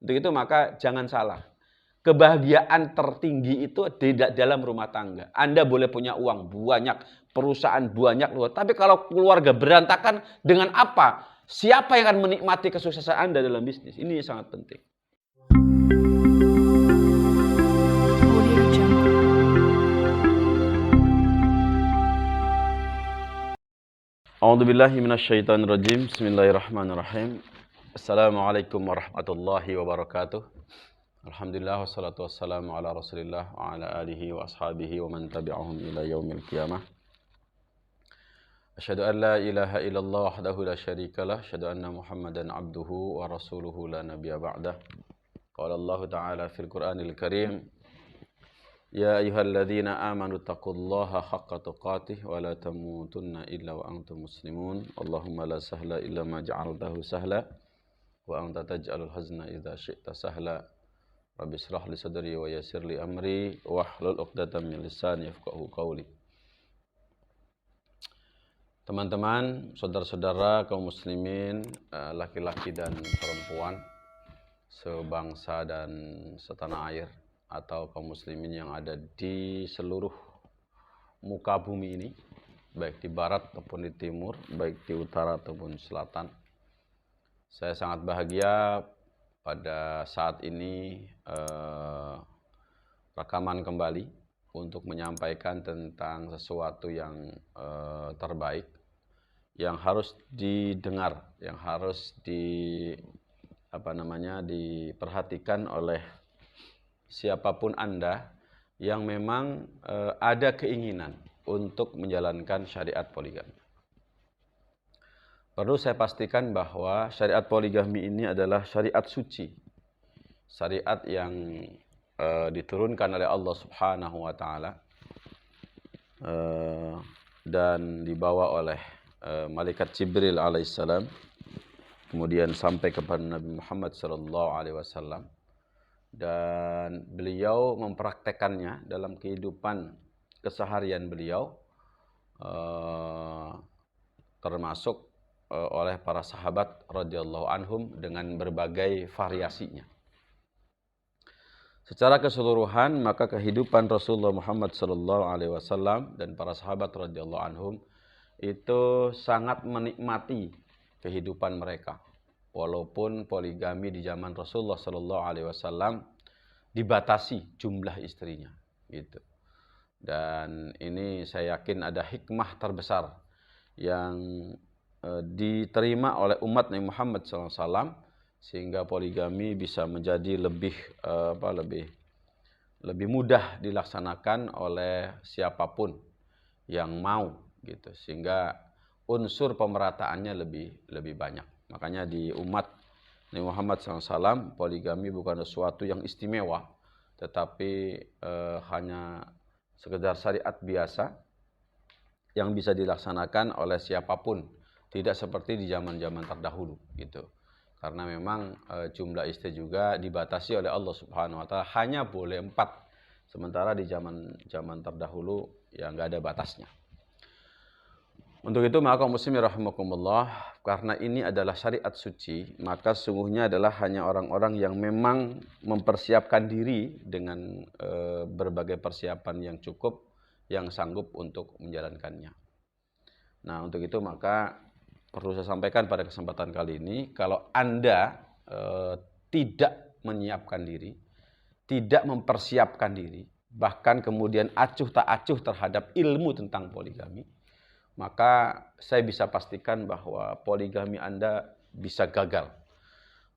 Untuk itu maka jangan salah. Kebahagiaan tertinggi itu tidak dalam rumah tangga. Anda boleh punya uang banyak, perusahaan banyak, tapi kalau keluarga berantakan, dengan apa? Siapa yang akan menikmati kesuksesan Anda dalam bisnis? Ini sangat penting. A'udzubillahi minasyaitonirrajim. Bismillahirrahmanirrahim. Assalamualaikum warahmatullahi wabarakatuh. Alhamdulillah wassalatu wassalamu ala Rasulillah wa ala alihi wa ashabihi wa man tabi'ahum ila yaumil qiyamah. Asyhadu an la ilaha illallah wahdahu la syarikalah, asyhadu anna Muhammadan abduhu wa rasuluhu la nabiyya ba'dah. Qala Allah Ta'ala fil Qur'anil Karim, ya ayyuhalladzina amanu taqullaha haqqa tuqatih wa la tamutunna illa wa antum muslimun. Allahumma la sahla illa ma ja'altahu sahla wa anta taj'alul hazna idza syi'ta sahla. Rabbi shrah li sadri wa yassir li amri wahlul 'uqdatam min lisani yafqahu qawli. Teman-teman, saudara-saudara kaum muslimin, laki-laki dan perempuan, sebangsa dan setanah air, atau kaum muslimin yang ada di seluruh muka bumi ini, baik di barat ataupun di timur, baik di utara ataupun selatan. Saya sangat bahagia pada saat ini rekaman kembali untuk menyampaikan tentang sesuatu yang terbaik, yang harus didengar, yang harus diperhatikan oleh siapapun Anda yang memang ada keinginan untuk menjalankan syariat poligami. Perlu saya pastikan bahwa syariat poligami ini adalah syariat suci. Syariat yang diturunkan oleh Allah Subhanahu wa Ta'ala dan dibawa oleh malaikat Jibril alaihissalam, kemudian sampai kepada Nabi Muhammad sallallahu alaihi wasallam, dan beliau mempraktekannya dalam kehidupan keseharian beliau, termasuk oleh para sahabat radhiyallahu anhum dengan berbagai variasinya. Secara keseluruhan maka kehidupan Rasulullah Muhammad sallallahu alaihi wasallam dan para sahabat radhiyallahu anhum itu sangat menikmati kehidupan mereka. Walaupun poligami di zaman Rasulullah sallallahu alaihi wasallam dibatasi jumlah istrinya, gitu. Dan ini saya yakin ada hikmah terbesar yang diterima oleh umat Nabi Muhammad SAW, sehingga poligami bisa menjadi lebih mudah dilaksanakan oleh siapapun yang mau, gitu, sehingga unsur pemerataannya lebih banyak. Makanya di umat Nabi Muhammad SAW poligami bukan sesuatu yang istimewa, tetapi hanya sekedar syariat biasa yang bisa dilaksanakan oleh siapapun. Tidak seperti di zaman-zaman terdahulu, gitu. Karena memang jumlah istri juga dibatasi oleh Allah Subhanahu wa Ta'ala, hanya boleh 4. Sementara di zaman terdahulu ya nggak ada batasnya. Untuk itu maka muslimin rahimakumullah, karena ini adalah syariat suci, maka sesungguhnya adalah hanya orang-orang yang memang mempersiapkan diri dengan berbagai persiapan yang cukup, yang sanggup untuk menjalankannya. Nah, untuk itu maka perlu saya sampaikan pada kesempatan kali ini, kalau Anda tidak menyiapkan diri, tidak mempersiapkan diri, bahkan kemudian acuh tak acuh terhadap ilmu tentang poligami, maka saya bisa pastikan bahwa poligami Anda bisa gagal.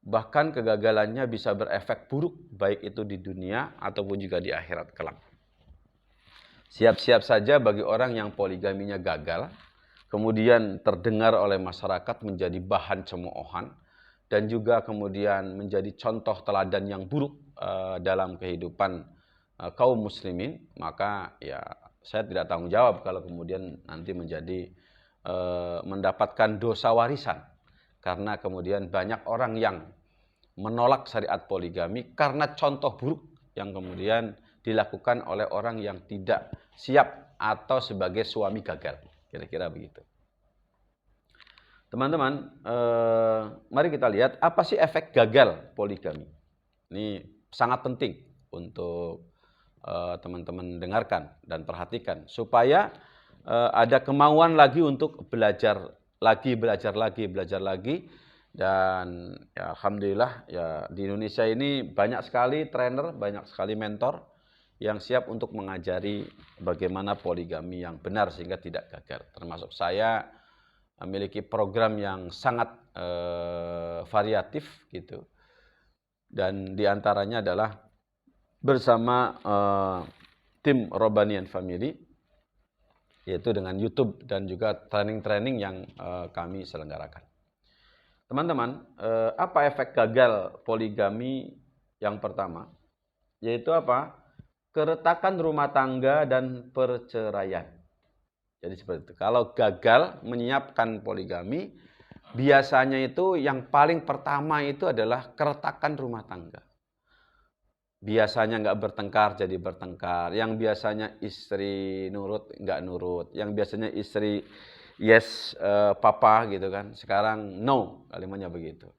Bahkan kegagalannya bisa berefek buruk, baik itu di dunia ataupun juga di akhirat kelak. Siap-siap saja bagi orang yang poligaminya gagal, kemudian terdengar oleh masyarakat menjadi bahan cemoohan, dan juga kemudian menjadi contoh teladan yang buruk dalam kehidupan kaum muslimin, maka ya saya tidak tanggung jawab kalau kemudian nanti menjadi mendapatkan dosa warisan, karena kemudian banyak orang yang menolak syariat poligami karena contoh buruk yang kemudian dilakukan oleh orang yang tidak siap atau sebagai suami gagal. Kira-kira begitu. Teman-teman, mari kita lihat apa sih efek gagal poligami. Ini sangat penting untuk teman-teman dengarkan dan perhatikan supaya ada kemauan lagi untuk belajar lagi dan ya alhamdulillah ya di Indonesia ini banyak sekali trainer, banyak sekali mentor yang siap untuk mengajari bagaimana poligami yang benar sehingga tidak gagal. Termasuk saya memiliki program yang sangat variatif gitu. Dan diantaranya adalah bersama tim Robanian Family, yaitu dengan YouTube dan juga training-training yang kami selenggarakan. Teman-teman, apa efek gagal poligami yang pertama? Yaitu apa? Keretakan rumah tangga dan perceraian. Jadi seperti itu. Kalau gagal menyiapkan poligami, biasanya itu yang paling pertama itu adalah keretakan rumah tangga. Biasanya nggak bertengkar jadi bertengkar. Yang biasanya istri nurut nggak nurut. Yang biasanya istri yes papa gitu kan. Sekarang no, kalimatnya begitu.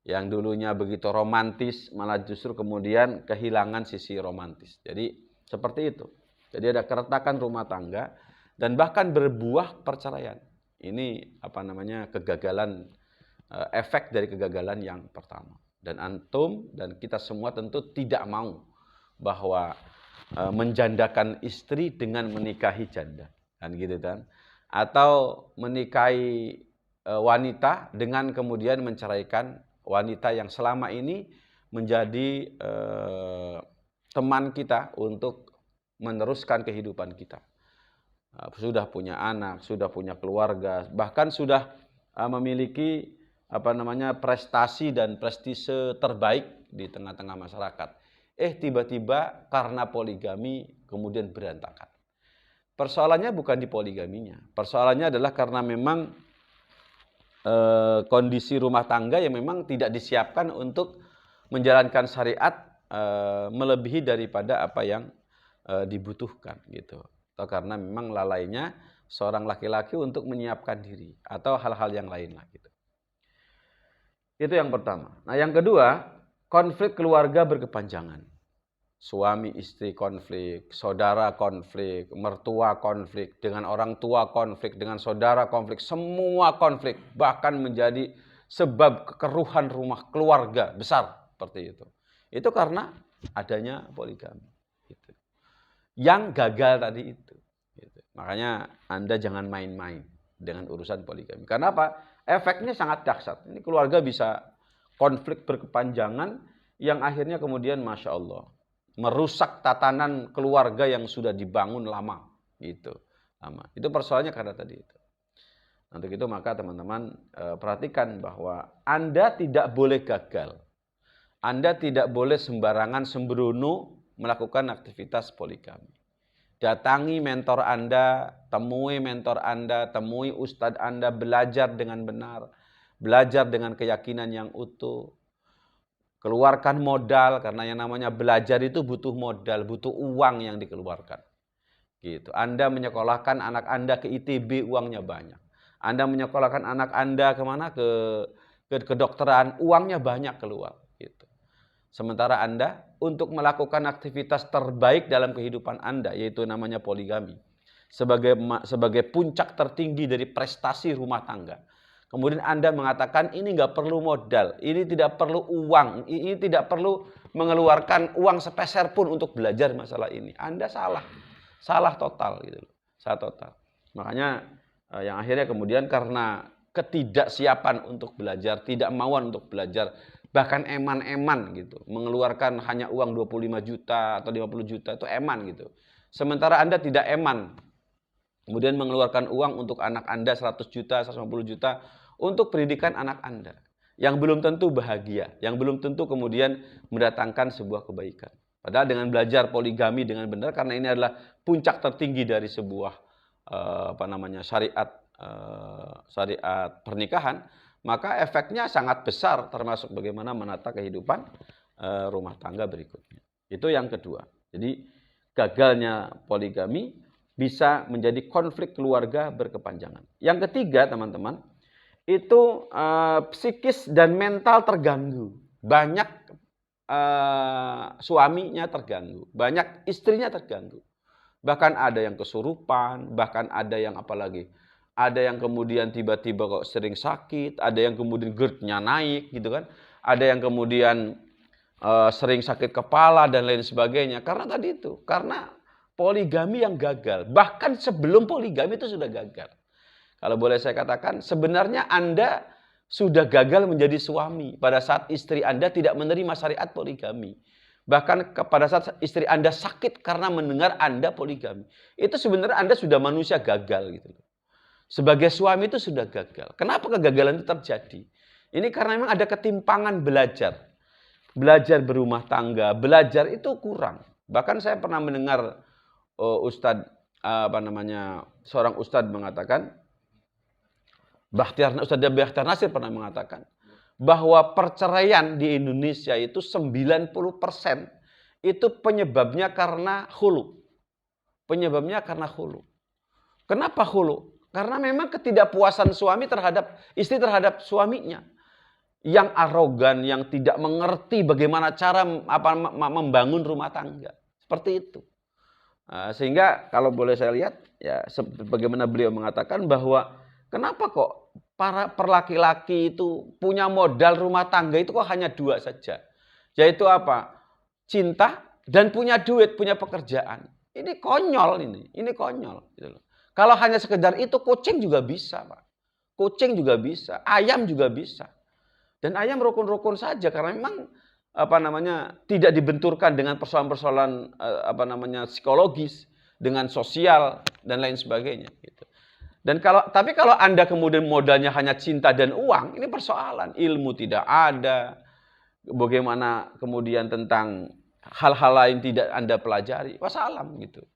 Yang dulunya begitu romantis malah justru kemudian kehilangan sisi romantis. Jadi seperti itu. Jadi ada keretakan rumah tangga dan bahkan berbuah perceraian. Ini apa namanya kegagalan, efek dari kegagalan yang pertama. Dan antum dan kita semua tentu tidak mau bahwa menjandakan istri dengan menikahi janda, kan gitu kan? Atau menikahi wanita dengan kemudian menceraikan wanita yang selama ini menjadi teman kita untuk meneruskan kehidupan kita. Sudah punya anak, sudah punya keluarga, bahkan sudah memiliki apa namanya prestasi dan prestise terbaik di tengah-tengah masyarakat. Tiba-tiba karena poligami kemudian berantakan. Persoalannya bukan di poligaminya. Persoalannya adalah karena memang kondisi rumah tangga yang memang tidak disiapkan untuk menjalankan syariat melebihi daripada apa yang dibutuhkan gitu. Atau karena memang lalainya seorang laki-laki untuk menyiapkan diri atau hal-hal yang lain lah gitu. Itu yang pertama. Nah, yang kedua, konflik keluarga berkepanjangan. Suami istri konflik, saudara konflik, mertua konflik, dengan orang tua konflik, dengan saudara konflik, semua konflik, bahkan menjadi sebab kekeruhan rumah keluarga besar seperti itu. Itu karena adanya poligami. Gitu. Yang gagal tadi itu. Gitu. Makanya Anda jangan main-main dengan urusan poligami. Karena apa? Efeknya sangat dahsyat. Ini keluarga bisa konflik berkepanjangan yang akhirnya kemudian Masya Allah merusak tatanan keluarga yang sudah dibangun lama. Gitu. Lama. Itu persoalannya karena tadi itu. Untuk itu maka teman-teman perhatikan bahwa Anda tidak boleh gagal. Anda tidak boleh sembarangan sembrono melakukan aktivitas poligami. Datangi mentor Anda, temui mentor Anda, temui ustadz Anda, belajar dengan benar, belajar dengan keyakinan yang utuh. Keluarkan modal, karena yang namanya belajar itu butuh modal, butuh uang yang dikeluarkan. Gitu. Anda menyekolahkan anak Anda ke ITB, uangnya banyak. Anda menyekolahkan anak Anda kemana? Ke kedokteran, uangnya banyak keluar. Gitu. Sementara Anda untuk melakukan aktivitas terbaik dalam kehidupan Anda, yaitu namanya poligami, sebagai puncak tertinggi dari prestasi rumah tangga. Kemudian Anda mengatakan ini nggak perlu modal, ini tidak perlu uang, ini tidak perlu mengeluarkan uang sepeser pun untuk belajar masalah ini. Anda salah total gitu, salah total. Makanya yang akhirnya kemudian karena ketidaksiapan untuk belajar, tidak mauan untuk belajar, bahkan eman-eman gitu, mengeluarkan hanya uang 25 juta atau 50 juta itu eman gitu. Sementara Anda tidak eman, kemudian mengeluarkan uang untuk anak Anda 100 juta, 150 juta untuk pendidikan anak Anda yang belum tentu bahagia, yang belum tentu kemudian mendatangkan sebuah kebaikan. Padahal dengan belajar poligami dengan benar, karena ini adalah puncak tertinggi dari sebuah syariat pernikahan, maka efeknya sangat besar, termasuk bagaimana menata kehidupan rumah tangga berikutnya. Itu yang kedua. Jadi gagalnya poligami bisa menjadi konflik keluarga berkepanjangan. Yang ketiga, teman-teman, itu psikis dan mental terganggu. Banyak suaminya terganggu, banyak istrinya terganggu. Bahkan ada yang kesurupan, bahkan ada yang apalagi, ada yang kemudian tiba-tiba kok sering sakit, ada yang kemudian GERD-nya naik gitu kan, ada yang kemudian sering sakit kepala dan lain sebagainya. Karena tadi itu, karena poligami yang gagal. Bahkan sebelum poligami itu sudah gagal. Kalau boleh saya katakan, sebenarnya Anda sudah gagal menjadi suami pada saat istri Anda tidak menerima syariat poligami. Bahkan pada saat istri Anda sakit karena mendengar Anda poligami. Itu sebenarnya Anda sudah manusia gagal gitu. Sebagai suami itu sudah gagal. Kenapa kegagalan itu terjadi? Ini karena memang ada ketimpangan belajar. Belajar berumah tangga, belajar itu kurang. Bahkan saya pernah mendengar seorang ustadz mengatakan, Ustadz Bakhtiar Nasir pernah mengatakan bahwa perceraian di Indonesia itu 90% itu penyebabnya karena khulu. Penyebabnya karena khulu. Kenapa khulu? Karena memang ketidakpuasan suami terhadap istri terhadap suaminya. Yang arogan, yang tidak mengerti bagaimana cara membangun rumah tangga. Seperti itu. Sehingga kalau boleh saya lihat, ya bagaimana beliau mengatakan bahwa kenapa kok para perlaki-laki itu punya modal rumah tangga itu kok hanya 2 saja. Yaitu apa? Cinta dan punya duit, punya pekerjaan. Ini konyol ini konyol. Gitu loh. Kalau hanya sekedar itu, kucing juga bisa, Pak. Kucing juga bisa, ayam juga bisa. Dan ayam rukun-rukun saja karena memang tidak dibenturkan dengan persoalan-persoalan psikologis, dengan sosial dan lain sebagainya. Gitu. Tapi kalau Anda kemudian modalnya hanya cinta dan uang, ini persoalan. Ilmu tidak ada. Bagaimana kemudian tentang hal-hal lain tidak Anda pelajari. Wassalam gitu.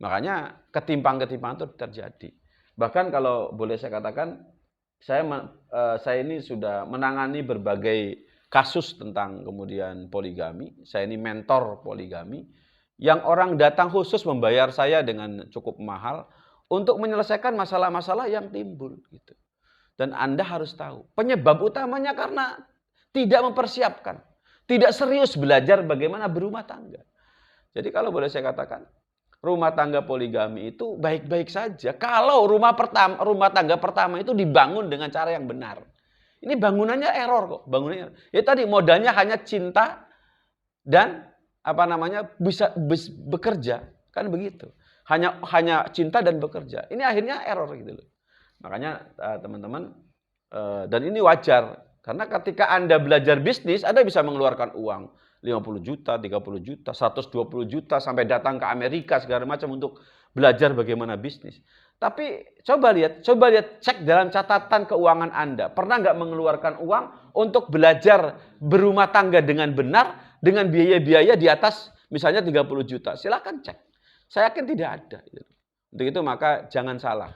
Makanya ketimpangan itu terjadi. Bahkan kalau boleh saya katakan, saya ini sudah menangani berbagai kasus tentang kemudian poligami. Saya ini mentor poligami. Yang orang datang khusus membayar saya dengan cukup mahal untuk menyelesaikan masalah-masalah yang timbul gitu. Dan Anda harus tahu, penyebab utamanya karena tidak mempersiapkan, tidak serius belajar bagaimana berumah tangga. Jadi kalau boleh saya katakan, rumah tangga poligami itu baik-baik saja kalau rumah tangga pertama itu dibangun dengan cara yang benar. Ini bangunannya error kok, bangunannya. Ya tadi modalnya hanya cinta dan bisa bekerja, kan begitu. Hanya cinta dan bekerja. Ini akhirnya error gitu loh. Makanya teman-teman, dan ini wajar. Karena ketika Anda belajar bisnis, Anda bisa mengeluarkan uang 50 juta, 30 juta, 120 juta, sampai datang ke Amerika segala macam untuk belajar bagaimana bisnis. Tapi coba lihat, cek dalam catatan keuangan Anda. Pernah nggak mengeluarkan uang untuk belajar berumah tangga dengan benar, dengan biaya-biaya di atas misalnya 30 juta? Silakan cek. Saya yakin tidak ada. Untuk itu maka jangan salah.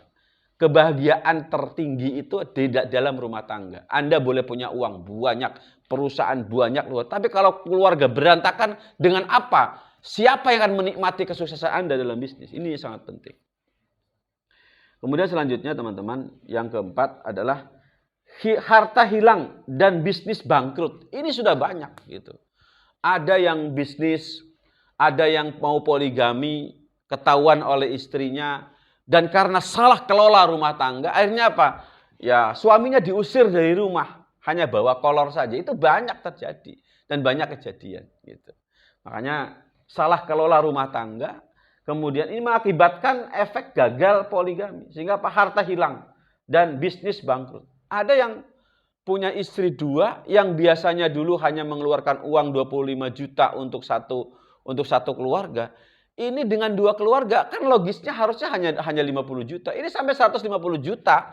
Kebahagiaan tertinggi itu tidak dalam rumah tangga. Anda boleh punya uang banyak, perusahaan banyak, tapi kalau keluarga berantakan, dengan apa? Siapa yang akan menikmati kesuksesan Anda dalam bisnis? Ini sangat penting. Kemudian selanjutnya teman-teman, yang keempat adalah harta hilang dan bisnis bangkrut. Ini sudah banyak gitu. Ada yang bisnis, ada yang mau poligami, ketahuan oleh istrinya, dan karena salah kelola rumah tangga, akhirnya apa? Ya, suaminya diusir dari rumah, hanya bawa kolor saja. Itu banyak terjadi dan banyak kejadian gitu. Makanya salah kelola rumah tangga, kemudian ini mengakibatkan efek gagal poligami, sehingga apa? Harta hilang dan bisnis bangkrut. Ada yang punya istri 2 yang biasanya dulu hanya mengeluarkan uang 25 juta untuk satu keluarga. Ini dengan 2 keluarga, kan logisnya harusnya hanya 50 juta. Ini sampai 150 juta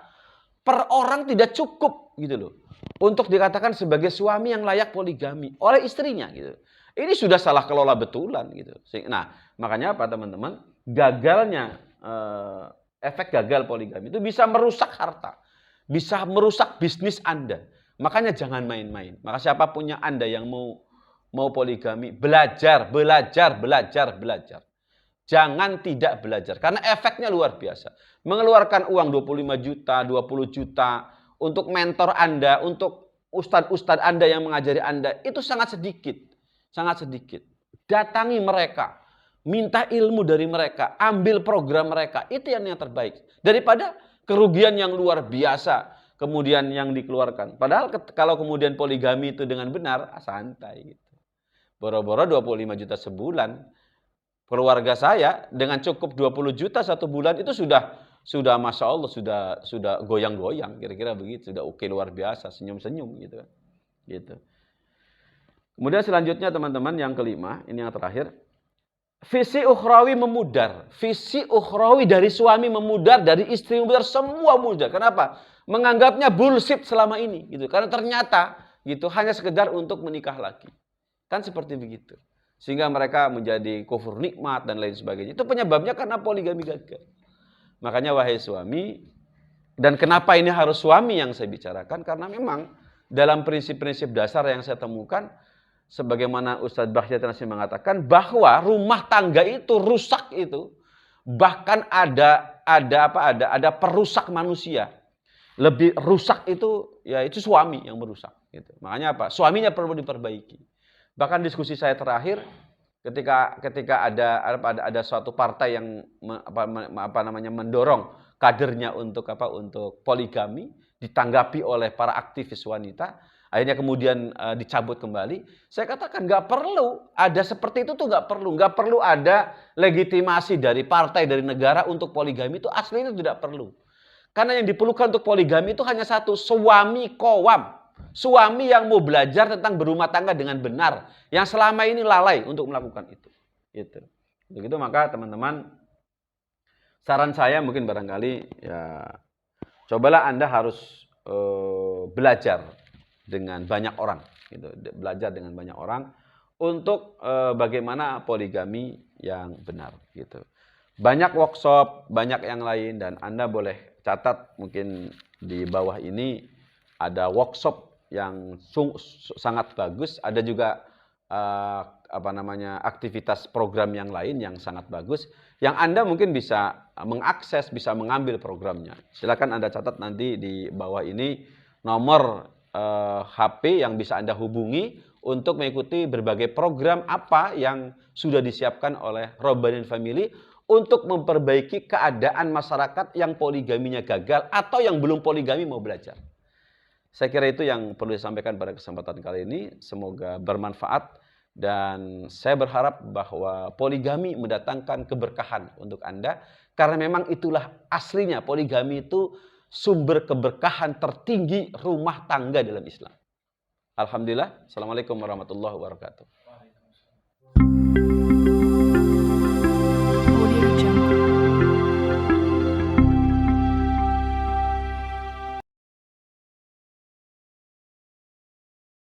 per orang tidak cukup gitu loh. Untuk dikatakan sebagai suami yang layak poligami oleh istrinya gitu. Ini sudah salah kelola betulan gitu. Nah, makanya apa teman-teman? Gagalnya efek gagal poligami itu bisa merusak harta. Bisa merusak bisnis Anda. Makanya jangan main-main. Maka siapapun yang Anda yang mau poligami, belajar. Jangan tidak belajar. Karena efeknya luar biasa. Mengeluarkan uang 25 juta, 20 juta untuk mentor Anda, untuk ustadz-ustadz Anda yang mengajari Anda, itu sangat sedikit. sangat sedikit. Datangi mereka, minta ilmu dari mereka, ambil program mereka, itu yang terbaik. Daripada kerugian yang luar biasa kemudian yang dikeluarkan. Padahal kalau kemudian poligami itu dengan benar, santai gitu. Boro-boro 25 juta sebulan. Keluarga saya dengan cukup 20 juta satu bulan itu sudah Masya Allah, sudah goyang-goyang, kira-kira begitu. Sudah oke, luar biasa, senyum-senyum gitu kan. Gitu. Kemudian selanjutnya teman-teman, yang kelima, ini yang terakhir. Visi ukhrawi memudar. Visi ukhrawi dari suami memudar, dari istri memudar, semua memudar. Kenapa? Menganggapnya bullshit selama ini gitu. Karena ternyata gitu hanya sekedar untuk menikah lagi. Kan seperti begitu. Sehingga mereka menjadi kufur nikmat dan lain sebagainya. Itu penyebabnya karena poligami gagal. Makanya wahai suami, dan kenapa ini harus suami yang saya bicarakan? Karena memang dalam prinsip-prinsip dasar yang saya temukan, sebagaimana Ustadz Bakhtiar Nasir mengatakan, bahwa rumah tangga itu rusak itu, bahkan ada perusak manusia. Lebih rusak itu, ya itu suami yang merusak. Gitu. Makanya apa? Suaminya perlu diperbaiki. Bahkan diskusi saya terakhir ketika ada suatu partai yang mendorong kadernya untuk poligami, ditanggapi oleh para aktivis wanita, akhirnya kemudian dicabut kembali. Saya katakan nggak perlu ada seperti itu tuh, nggak perlu ada legitimasi dari partai, dari negara untuk poligami, itu aslinya tidak perlu. Karena yang diperlukan untuk poligami itu hanya satu, suami qawwam. Suami yang mau belajar tentang berumah tangga dengan benar, yang selama ini lalai untuk melakukan itu. Gitu. Begitu, maka teman-teman, saran saya mungkin barangkali ya cobalah Anda harus belajar dengan banyak orang, gitu. Belajar dengan banyak orang untuk bagaimana poligami yang benar, gitu. Banyak workshop, banyak yang lain, dan Anda boleh catat mungkin di bawah ini ada workshop yang sangat bagus, ada juga aktivitas program yang lain yang sangat bagus, yang Anda mungkin bisa mengakses, bisa mengambil programnya. Silakan Anda catat nanti di bawah ini nomor HP yang bisa Anda hubungi untuk mengikuti berbagai program apa yang sudah disiapkan oleh Robbanin Family untuk memperbaiki keadaan masyarakat yang poligaminya gagal atau yang belum poligami mau belajar. Saya kira itu yang perlu disampaikan pada kesempatan kali ini. Semoga bermanfaat dan saya berharap bahwa poligami mendatangkan keberkahan untuk Anda, karena memang itulah aslinya. Poligami itu sumber keberkahan tertinggi rumah tangga dalam Islam. Alhamdulillah. Assalamualaikum warahmatullahi wabarakatuh.